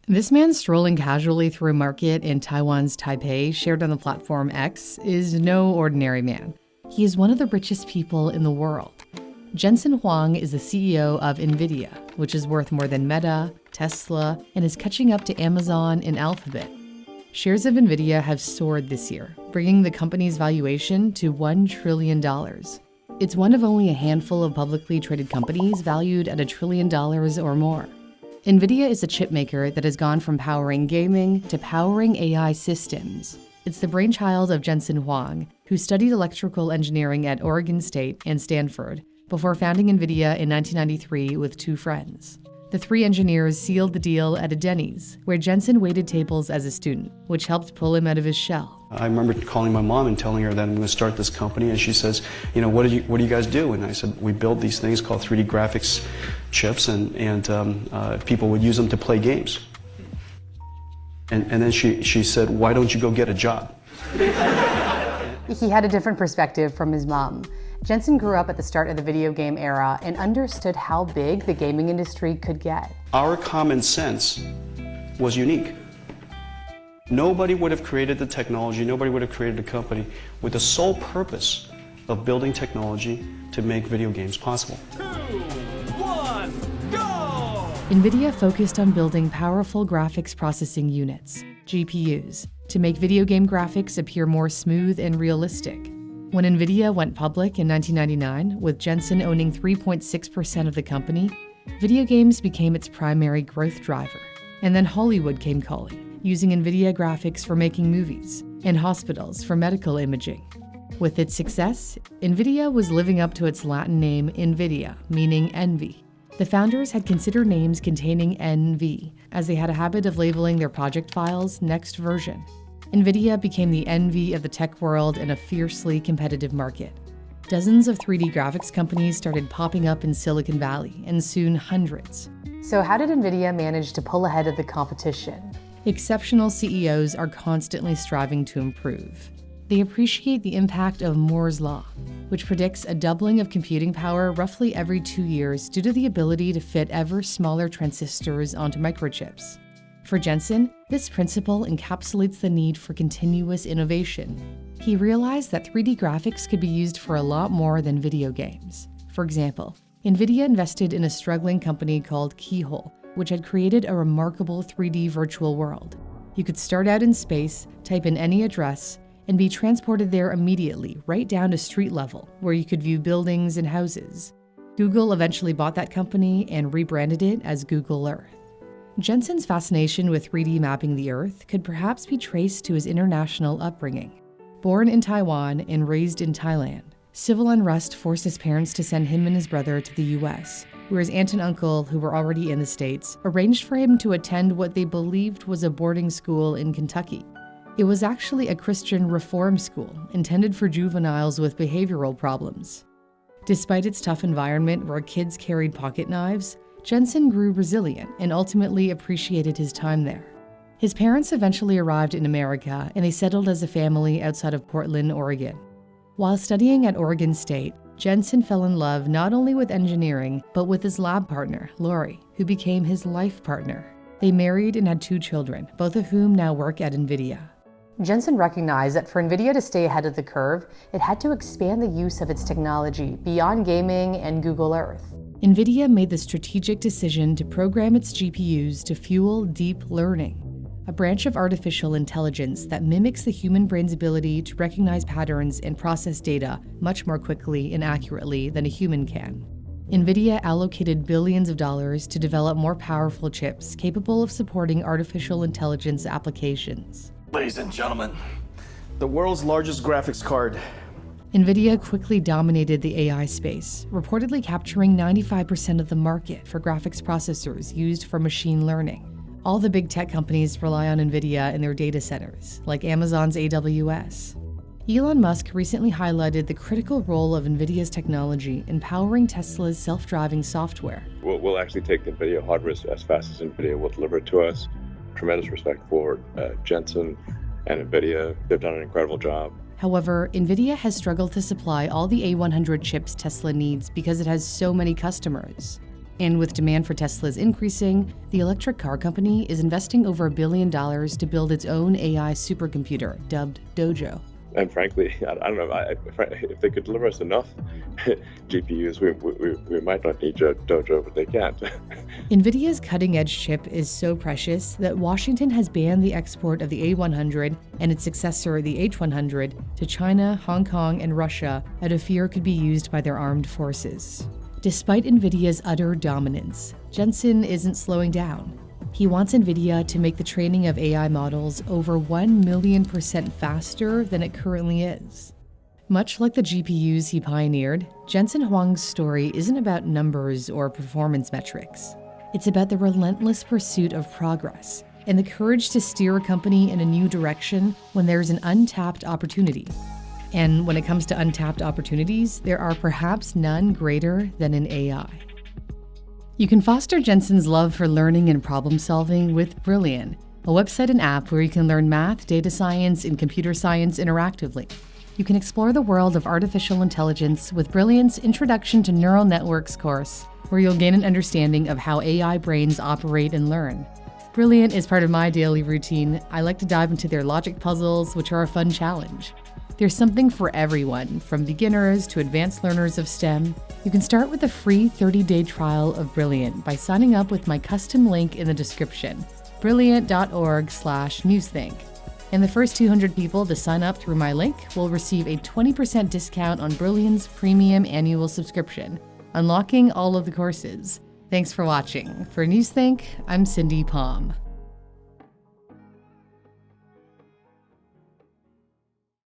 This man strolling casually through a market in Taiwan's Taipei, shared on the platform X, is no ordinary man. He is one of the richest people in the world. Jensen Huang is the CEO of NVIDIA, which is worth more than Meta, Tesla, and is catching up to Amazon and Alphabet. Shares of NVIDIA have soared this year, bringing the company's valuation to $1 trillion. It's one of only a handful of publicly traded companies valued at $1 trillion or more. NVIDIA is a chip maker that has gone from powering gaming to powering AI systems. It's the brainchild of Jensen Huang, who studied electrical engineering at Oregon State and Stanford before founding NVIDIA in 1993 with two friends. The three engineers sealed the deal at a Denny's, where Jensen waited tables as a student, which helped pull him out of his shell. I remember calling my mom and telling her that I'm going to start this company, and she says, what do you guys do? And I said, we build these things called 3D graphics chips, and people would use them to play games. And then she said, why don't you go get a job? He had a different perspective from his mom. Jensen grew up at the start of the video game era and understood how big the gaming industry could get. Our common sense was unique. Nobody would have created the technology, nobody would have created a company with the sole purpose of building technology to make video games possible. 2, 1, go! NVIDIA focused on building powerful graphics processing units, GPUs, to make video game graphics appear more smooth and realistic. When NVIDIA went public in 1999, with Jensen owning 3.6% of the company, video games became its primary growth driver. And then Hollywood came calling, using NVIDIA graphics for making movies, and hospitals for medical imaging. With its success, NVIDIA was living up to its Latin name NVIDIA, meaning envy. The founders had considered names containing NV, as they had a habit of labeling their project files next version. NVIDIA became the envy of the tech world in a fiercely competitive market. Dozens of 3D graphics companies started popping up in Silicon Valley, and soon hundreds. So how did NVIDIA manage to pull ahead of the competition? Exceptional CEOs are constantly striving to improve. They appreciate the impact of Moore's Law, which predicts a doubling of computing power roughly every 2 years due to the ability to fit ever smaller transistors onto microchips. For Jensen, this principle encapsulates the need for continuous innovation. He realized that 3D graphics could be used for a lot more than video games. For example, NVIDIA invested in a struggling company called Keyhole, which had created a remarkable 3D virtual world. You could start out in space, type in any address, and be transported there immediately, right down to street level, where you could view buildings and houses. Google eventually bought that company and rebranded it as Google Earth. Jensen's fascination with 3D mapping the Earth could perhaps be traced to his international upbringing. Born in Taiwan and raised in Thailand, civil unrest forced his parents to send him and his brother to the US, where his aunt and uncle, who were already in the States, arranged for him to attend what they believed was a boarding school in Kentucky. It was actually a Christian reform school intended for juveniles with behavioral problems. Despite its tough environment where kids carried pocket knives, Jensen grew resilient and ultimately appreciated his time there. His parents eventually arrived in America, and they settled as a family outside of Portland, Oregon. While studying at Oregon State, Jensen fell in love not only with engineering, but with his lab partner, Lori, who became his life partner. They married and had 2 children, both of whom now work at NVIDIA. Jensen recognized that for NVIDIA to stay ahead of the curve, it had to expand the use of its technology beyond gaming and Google Earth. NVIDIA made the strategic decision to program its GPUs to fuel deep learning, a branch of artificial intelligence that mimics the human brain's ability to recognize patterns and process data much more quickly and accurately than a human can. NVIDIA allocated billions of dollars to develop more powerful chips capable of supporting artificial intelligence applications. Ladies and gentlemen, the world's largest graphics card. NVIDIA quickly dominated the AI space, reportedly capturing 95% of the market for graphics processors used for machine learning. All the big tech companies rely on NVIDIA in their data centers, like Amazon's AWS. Elon Musk recently highlighted the critical role of NVIDIA's technology in powering Tesla's self-driving software. We'll actually take the NVIDIA hardware as fast as NVIDIA will deliver it to us. Tremendous respect for Jensen and NVIDIA. They've done an incredible job. However, NVIDIA has struggled to supply all the A100 chips Tesla needs because it has so many customers. And with demand for Teslas increasing, the electric car company is investing over $1 billion to build its own AI supercomputer, dubbed Dojo. And frankly, I don't know, if they could deliver us enough GPUs, we might not need Dojo, but they can't. NVIDIA's cutting-edge chip is so precious that Washington has banned the export of the A100 and its successor, the H100, to China, Hong Kong, and Russia out of fear it could be used by their armed forces. Despite NVIDIA's utter dominance, Jensen isn't slowing down. He wants NVIDIA to make the training of AI models over 1,000,000% faster than it currently is. Much like the GPUs he pioneered, Jensen Huang's story isn't about numbers or performance metrics. It's about the relentless pursuit of progress and the courage to steer a company in a new direction when there's an untapped opportunity. And when it comes to untapped opportunities, there are perhaps none greater than in AI. You can foster Jensen's love for learning and problem solving with Brilliant, a website and app where you can learn math, data science, and computer science interactively. You can explore the world of artificial intelligence with Brilliant's Introduction to Neural Networks course, where you'll gain an understanding of how AI brains operate and learn. Brilliant is part of my daily routine. I like to dive into their logic puzzles, which are a fun challenge. There's something for everyone, from beginners to advanced learners of STEM. You can start with a free 30-day trial of Brilliant by signing up with my custom link in the description, brilliant.org/newsthink. And the first 200 people to sign up through my link will receive a 20% discount on Brilliant's premium annual subscription, unlocking all of the courses. Thanks for watching. For Newsthink, I'm Cindy Palm.